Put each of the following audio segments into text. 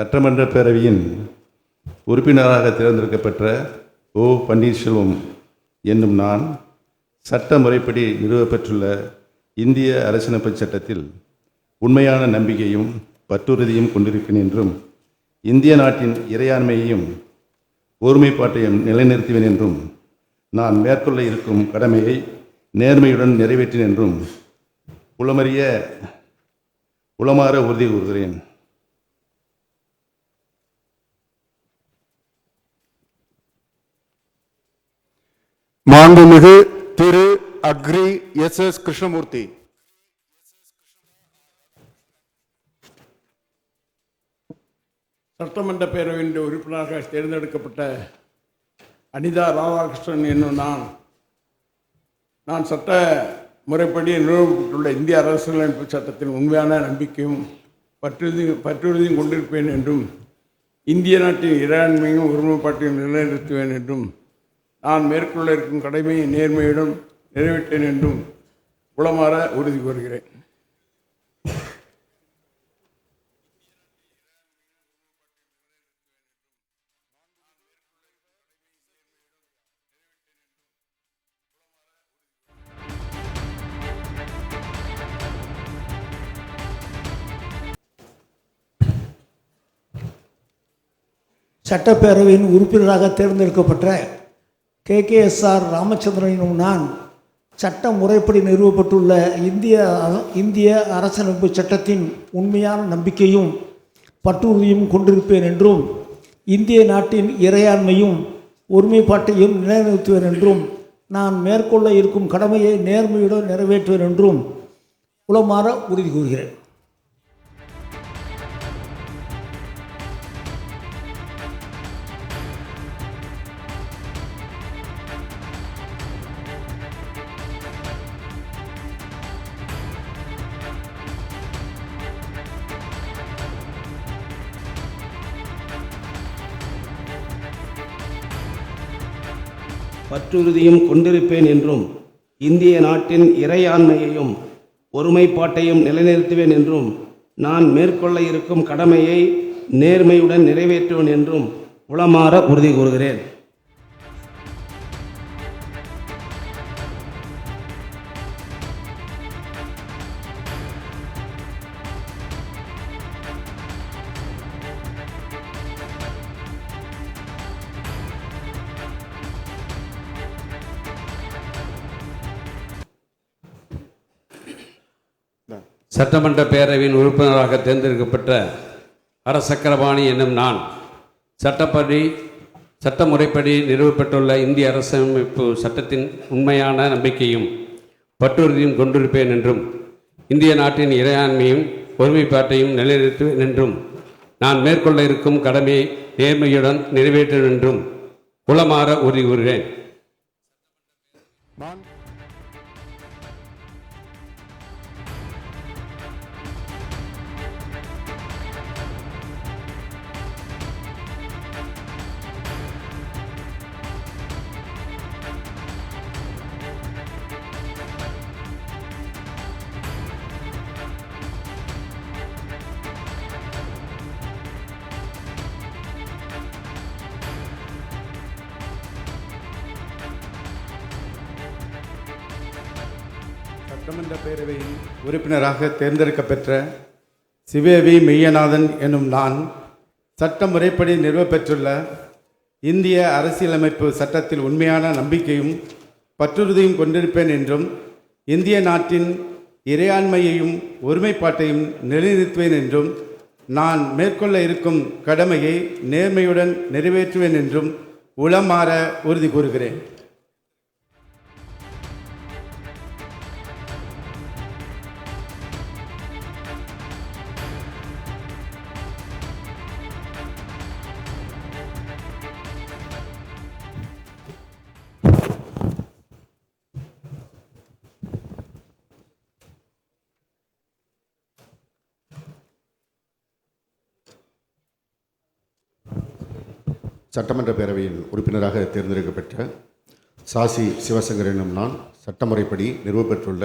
சட்டமன்ற பேரவையின் உறுப்பினராக தேர்ந்தெடுக்கப்பெற்ற ஓ. பன்னீர்செல்வம் என்னும் நான் சட்ட முறைப்படி நிறுவப்பெற்றுள்ள இந்திய அரசியலமைப்பு சட்டத்தில் உண்மையான நம்பிக்கையும் பற்றுறுதியும் கொண்டிருக்கிறேன் என்றும் இந்திய நாட்டின் இறையாண்மையையும் ஒருமைப்பாட்டையும் நிலைநிறுத்துவேன் என்றும் நான் மேற்கொள்ள இருக்கும் கடமையை நேர்மையுடன் நிறைவேற்றேன் என்றும் உளமாற உறுதி கூறுகிறேன். மாண்புமிகு திரு அக்ரி எஸ். கிருஷ்ணமூர்த்தி. சட்டமன்ற பேரவையின் உறுப்பினராக தேர்ந்தெடுக்கப்பட்ட அனிதா ராதாகிருஷ்ணன் என்னும் நான் சட்ட முறைப்படி நிறுவப்பட்டுள்ள இந்திய அரசியலமைப்பு சட்டத்தின் உண்மையான நம்பிக்கையும் பற்றுறுதியும் கொண்டிருப்பேன் என்றும் இந்திய நாட்டின் இறையாண்மையும் ஒருமைப்பாட்டையும் நிலைநிறுத்துவேன் என்றும் நான் மேற்கொள்ள இருக்கும் கடமையை நேர்மையுடன் நிறைவேற்றேன் என்றும் உளமாற உறுதி கூறுகிறேன். சட்டப்பேரவையின் உறுப்பினராக தேர்ந்தெடுக்கப்பட்ட KKSR ராமச்சந்திரன் எனும் நான் சட்ட முறைப்படி நிறுவப்பட்டுள்ள இந்திய அரசியலமைப்பு சட்டத்தின் உண்மையான நம்பிக்கையும் பற்றுறுதியும் கொண்டிருப்பேன் என்றும் இந்திய நாட்டின் இறையாண்மையும் ஒருமைப்பாட்டையும் நிலைநிறுத்துவேன் என்றும் நான் மேற்கொள்ள இருக்கும் கடமையை நேர்மையுடன் நிறைவேற்றுவேன் என்றும் உளமாற உறுதி கூறுகிறேன். பற்றுறுதியும் கொண்டிருப்பேன் என்றும் இந்திய நாட்டின் இறையாண்மையையும் ஒருமைப்பாட்டையும் நிலைநிறுத்துவேன் என்றும் நான் மேற்கொள்ள இருக்கும் கடமையை நேர்மையுடன் நிறைவேற்றுவேன் என்றும் உளமாற உறுதி கூறுகிறேன். சட்டமன்ற பேரவையின் உறுப்பினராக தேர்ந்தெடுக்கப்பட்ட அரசக்கரபாணி என்னும் நான் சட்ட முறைப்படி நிறுவப்பட்டுள்ள இந்திய அரசியலமைப்பு சட்டத்தின் உண்மையான நம்பிக்கையும் பற்றுறுதியும் கொண்டிருப்பேன் என்றும் இந்திய நாட்டின் இறையாண்மையும் ஒருமைப்பாட்டையும் நிலைநிறுத்துவேன் என்றும் நான் மேற்கொள்ள இருக்கும் கடமையை நேர்மையுடன் நிறைவேற்றுவேன் என்றும் உளமாற உறுதி கூறுகிறேன். சட்டமன்ற பேரவையின் உறுப்பினராக தேர்ந்தெடுக்கப்பெற்ற சிவேவி மெய்யநாதன் என்னும் நான் சட்ட முறைப்படி நிறுவப்பெற்றுள்ள இந்திய அரசியலமைப்பு சட்டத்தில் உண்மையான நம்பிக்கையும் பற்றுறுதியும் கொண்டிருப்பேன் என்றும் இந்திய நாட்டின் இறையாண்மையையும் ஒருமைப்பாட்டையும் நிலைநிறுத்துவேன் என்றும் நான் மேற்கொள்ள இருக்கும் கடமையை நேர்மையுடன் நிறைவேற்றுவேன் என்றும் உளமாற உறுதி கூறுகிறேன். சட்டமன்ற பேரவையின் உறுப்பினராக தேர்ந்தெடுக்கப்பட்ட சாசி சிவசங்கர் எனும் நான் சட்டமுறைப்படி நிறுவப்பெற்றுள்ள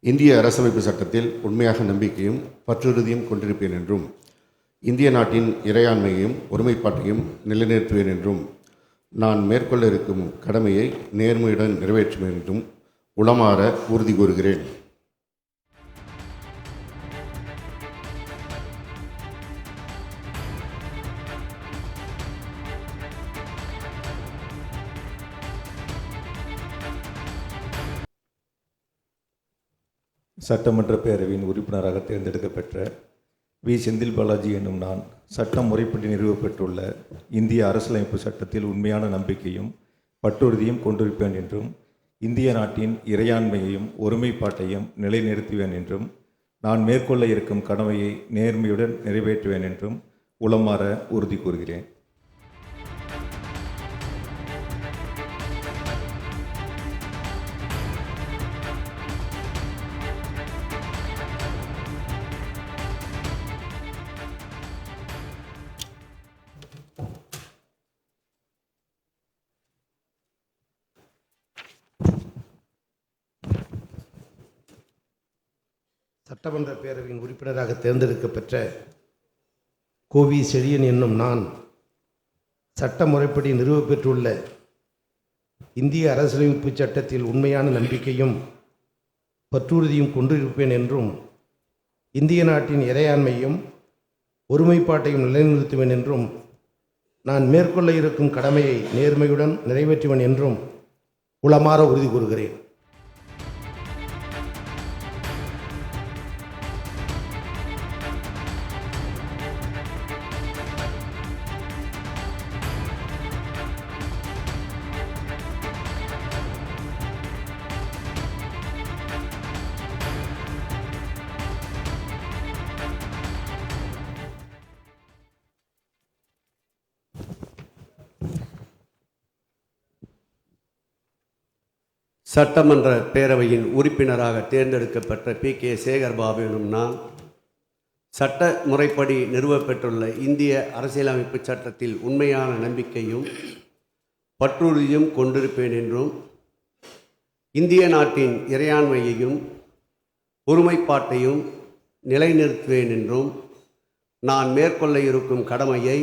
இந்திய அரசமைப்பு சட்டத்தில் உண்மையாக நம்பிக்கையும் பற்றுறுதியும் கொண்டிருப்பேன் என்றும் இந்திய நாட்டின் இறையாண்மையையும் ஒருமைப்பாட்டையும் நிலைநிறுத்துவேன் என்றும் நான் மேற்கொள்ள இருக்கும் கடமையை நேர்மையுடன் நிறைவேற்றுவேன் என்றும் உளமாற உறுதி கூறுகிறேன். சட்டமன்ற பேரவையின் உறுப்பினராக தேர்ந்தெடுக்கப்பெற்ற வி. செந்தில் பாலாஜி என்னும் நான் சட்டம் முறைப்படி நிறுவப்பட்டுள்ள இந்திய அரசியலமைப்பு சட்டத்தில் உண்மையான நம்பிக்கையும் பற்றுறுதியும் கொண்டிருப்பேன் என்றும் இந்திய நாட்டின் இறையாண்மையையும் ஒருமைப்பாட்டையும் நிலைநிறுத்துவேன் என்றும் நான் மேற்கொள்ள இருக்கும் கடமையை நேர்மையுடன் நிறைவேற்றுவேன் என்றும் உளமாற உறுதி கூறுகிறேன். சட்டமன்ற பேரவையின் உறுப்பினராக தேர்ந்தெடுக்கப்பெற்ற கோவி செழியன் என்னும் நான் சட்ட முறைப்படி நிறுவப்பெற்றுள்ள இந்திய அரசியலமைப்பு சட்டத்தில் உண்மையான நம்பிக்கையும் பற்றுறுதியும் கொண்டிருப்பேன் என்றும் இந்திய நாட்டின் இறையாண்மையும் ஒருமைப்பாட்டையும் நிலைநிறுத்துவேன் என்றும் நான் மேற்கொள்ள இருக்கும் கடமையை நேர்மையுடன் நிறைவேற்றுவேன் என்றும் உளமாற உறுதி கூறுகிறேன். சட்டமன்ற பேரவையின் உறுப்பினராக தேர்ந்தெடுக்கப்பட்ட பி.கே. சேகர்பாபு எனும் நான் சட்ட முறைப்படி நிறுவப்பெற்றுள்ள இந்திய அரசியலமைப்பு சட்டத்தில் உண்மையான நம்பிக்கையும் பற்றுறுதியும் கொண்டிருப்பேன் என்றும் இந்திய நாட்டின் இறையாண்மையையும் ஒருமைப்பாட்டையும் நிலைநிறுத்துவேன் என்றும் நான் மேற்கொள்ள இருக்கும் கடமையை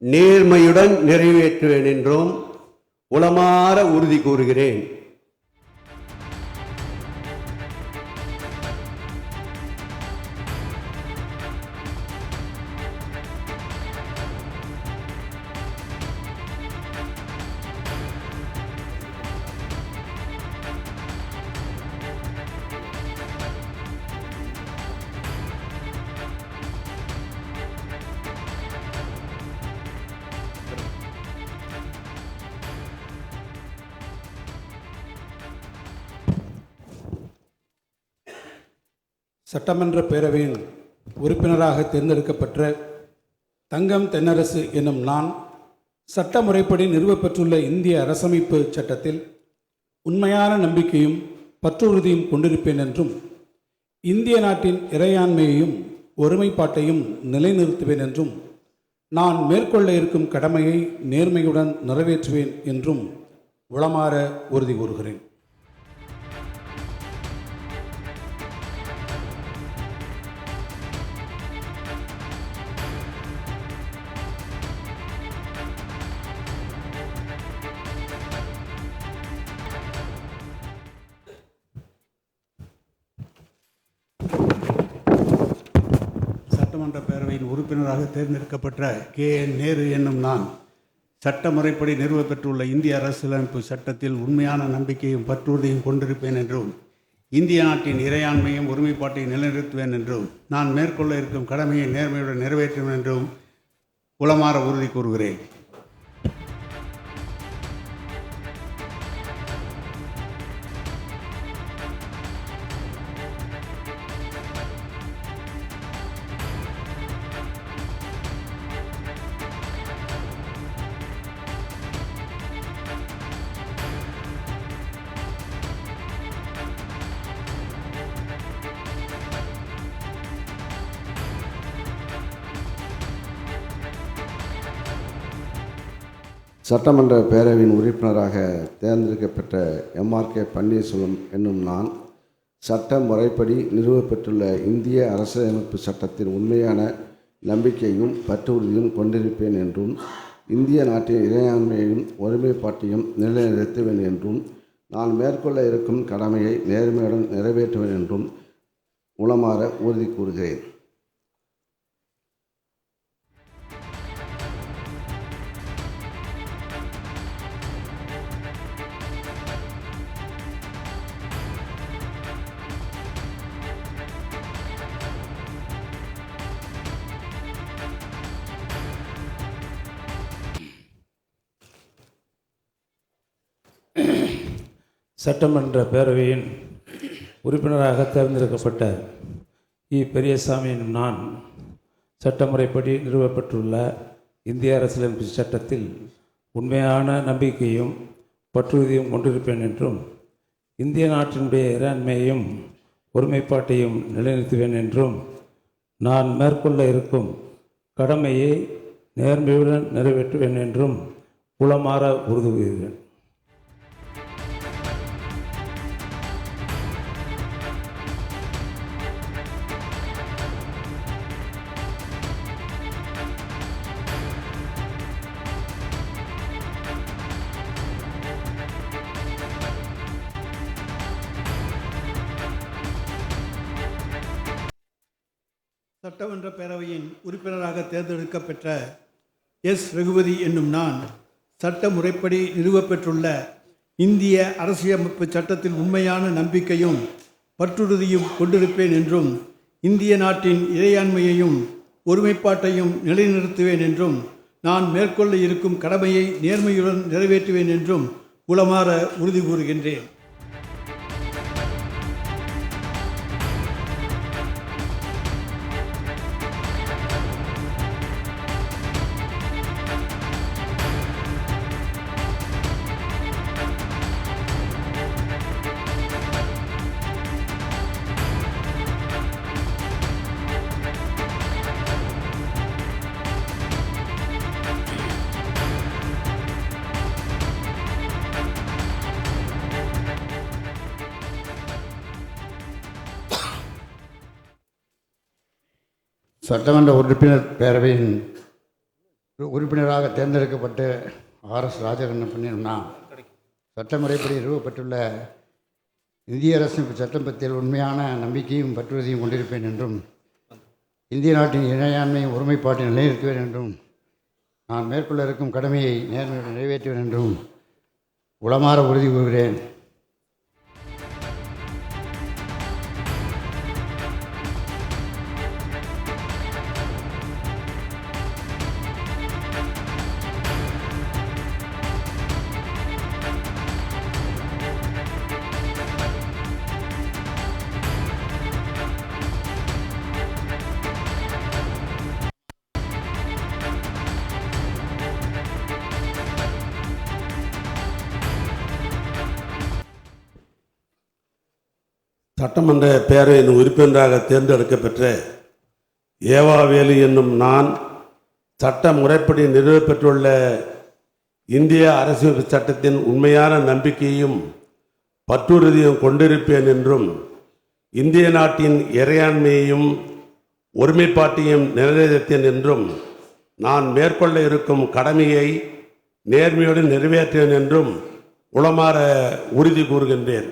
நேர்மையுடன் நிறைவேற்றுவேன் என்றும் உளமாற உறுதி கூறுகிறேன். சட்டமன்ற பேரவையின் உறுப்பினராக தேர்ந்தெடுக்கப்பட்ட தங்கம் தென்னரசு என்னும் நான் சட்ட முறைப்படி நிறுவப்பெற்றுள்ள இந்திய அரசமைப்பு சட்டத்தில் உண்மையான நம்பிக்கையும் பற்றுறுதியும் கொண்டிருப்பேன் என்றும் இந்திய நாட்டின் இறையாண்மையையும் ஒருமைப்பாட்டையும் நிலைநிறுத்துவேன் என்றும் நான் மேற்கொள்ள இருக்கும் கடமையை நேர்மையுடன் நிறைவேற்றுவேன் என்றும் உளமாற உறுதி கூறுகிறேன். சட்டமன்ற பேரவையின் உறுப்பினராக தேர்ந்தெடுக்கப்பட்ட கே.என். நேரு என்னும் நான் சட்ட முறைப்படி நிறுவப்பெற்றுள்ள இந்திய அரசியலமைப்பு சட்டத்தில் உண்மையான நம்பிக்கையும் பற்றுறுதியும் கொண்டிருப்பேன் என்றும் இந்திய நாட்டின் இறையாண்மையும் ஒருமைப்பாட்டையும் நிலைநிறுத்துவேன் என்றும் நான் மேற்கொள்ள இருக்கும் கடமையை நேர்மையுடன் நிறைவேற்றுவேன் என்றும் உளமாற உறுதி கூறுகிறேன். சட்டமன்ற பேரவையின் உறுப்பினராக தேர்ந்தெடுக்கப்பட்ட எம்.ஆர்.கே. பன்னீர்செல்வம் என்னும் நான் சட்ட முறைப்படி நிறுவப்பெற்றுள்ள இந்திய அரசியலமைப்பு சட்டத்தின் உண்மையான நம்பிக்கையும் பற்றுறுதியும் கொண்டிருப்பேன் என்றும் இந்திய நாட்டின் இறையாண்மையையும் ஒருமைப்பாட்டையும் நிலைநிறுத்துவேன் என்றும் நான் மேற்கொள்ள இருக்கும் கடமையை நேர்மையுடன் நிறைவேற்றுவேன் என்றும் உளமாற உறுதி கூறுகிறேன். சட்டமன்ற பேரவையின் உறுப்பினராக தேர்ந்தெடுக்கப்பட்ட பெரியசாமி எனும் நான் சட்டமுறைப்படி நிறுவப்பட்டுள்ள இந்திய அரசியலமைப்பு சட்டத்தில் உண்மையான நம்பிக்கையும் பற்றுறுதியும் கொண்டிருப்பேன் என்றும் இந்திய நாட்டினுடைய இறையாண்மையையும் ஒருமைப்பாட்டையும் நிலைநிறுத்துவேன் என்றும் நான் மேற்கொள்ள இருக்கும் கடமையை நேர்மையுடன் நிறைவேற்றுவேன் என்றும் உளமாற உறுதி கூறுகிறேன். சட்டமன்ற பேரவையின் உறுப்பினராக தேர்ந்தெடுக்கப்பெற்ற எஸ். ரகுபதி என்னும் நான் சட்ட முறைப்படி நிறுவப்பெற்றுள்ள இந்திய அரசியலமைப்பு சட்டத்தில் உண்மையான நம்பிக்கையும் பற்றுறுதியும் கொண்டிருப்பேன் என்றும் இந்திய நாட்டின் இறையாண்மையையும் ஒருமைப்பாட்டையும் நிலைநிறுத்துவேன் என்றும் நான் மேற்கொள்ள இருக்கும் கடமையை நேர்மையுடன் நிறைவேற்றுவேன் என்றும் உளமாற உறுதி கூறுகின்றேன். சட்டமன்ற உறுப்பினர் பேரவையின் உறுப்பினராக தேர்ந்தெடுக்கப்பட்டு ஆர்.எஸ். ராஜகண்ணப்பன் நான் சட்டமுறைப்படி நிறுவப்பட்டுள்ள இந்திய அரசியலமைப்பு சட்டத்தில் உண்மையான நம்பிக்கையும் பற்றுறுதியும் கொண்டிருப்பேன் என்றும் இந்திய நாட்டின் இறையாண்மையும் ஒருமைப்பாட்டை நிலைநிறுத்துவேன் என்றும் நான் மேற்கொள்ள இருக்கும் கடமையை நேர்மையுடன் நிறைவேற்றுவேன் என்றும் உளமாற உறுதி கூறுகிறேன். சட்டமன்ற பேரவையின் உறுப்பினராக தேர்ந்தெடுக்கப்பெற்ற ஏவாவேலு என்னும் நான் சட்ட முறைப்படி நிறுவப்பெற்றுள்ள இந்திய அரசியலமைப்பு சட்டத்தின் உண்மையான நம்பிக்கையும் பற்றுறுதியும் கொண்டிருப்பேன் என்றும் இந்திய நாட்டின் இறையாண்மையையும் ஒருமைப்பாட்டையும் நிலைநிறுத்தேன் என்றும் நான் மேற்கொள்ள இருக்கும் கடமையை நேர்மையுடன் நிறைவேற்றேன் என்றும் உளமாற உறுதி கூறுகின்றேன்.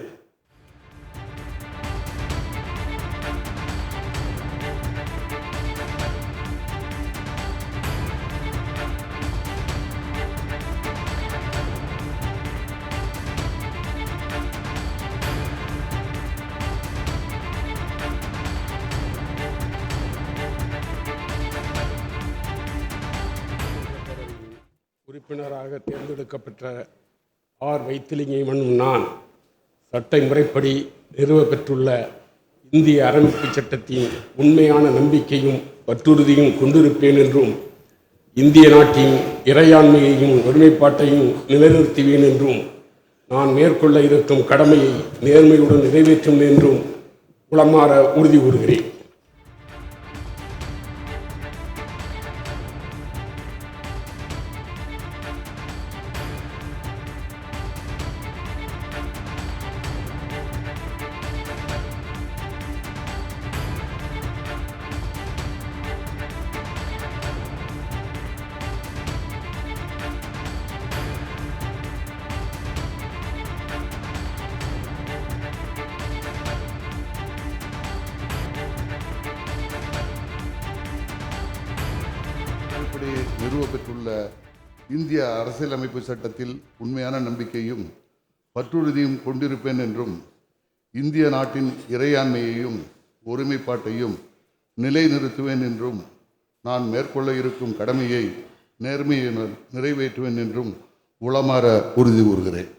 உறுப்பினராக தேர்ந்தெடுக்கப்பட்ட ஆர். வைத்திலிங்கம் நான் சட்ட முறைப்படி நிறுவப்பெற்றுள்ள இந்திய அரசியலமைப்பு சட்டத்தின் உண்மையான நம்பிக்கையும் பற்றுறுதியும் கொண்டிருப்பேன் என்றும் இந்திய நாட்டின் இறையாண்மையையும் ஒருமைப்பாட்டையும் நிலைநிறுத்துவேன் என்றும் நான் மேற்கொள்ள இருக்கும் கடமையை நேர்மையுடன் நிறைவேற்றும் என்றும் உளமாற உறுதி கூறுகிறேன். முறைப்படி நிறுவப்பெற்றுள்ள இந்திய அரசியலமைப்பு சட்டத்தில் உண்மையான நம்பிக்கையும் பற்றுறுதியும் கொண்டிருப்பேன் என்றும் இந்திய நாட்டின் இறையாண்மையையும் ஒருமைப்பாட்டையும் நிலைநிறுத்துவேன் என்றும் நான் மேற்கொள்ள இருக்கும் கடமையை நேர்மையுடன் நிறைவேற்றுவேன் என்றும் உளமாற உறுதி கூறுகிறேன்.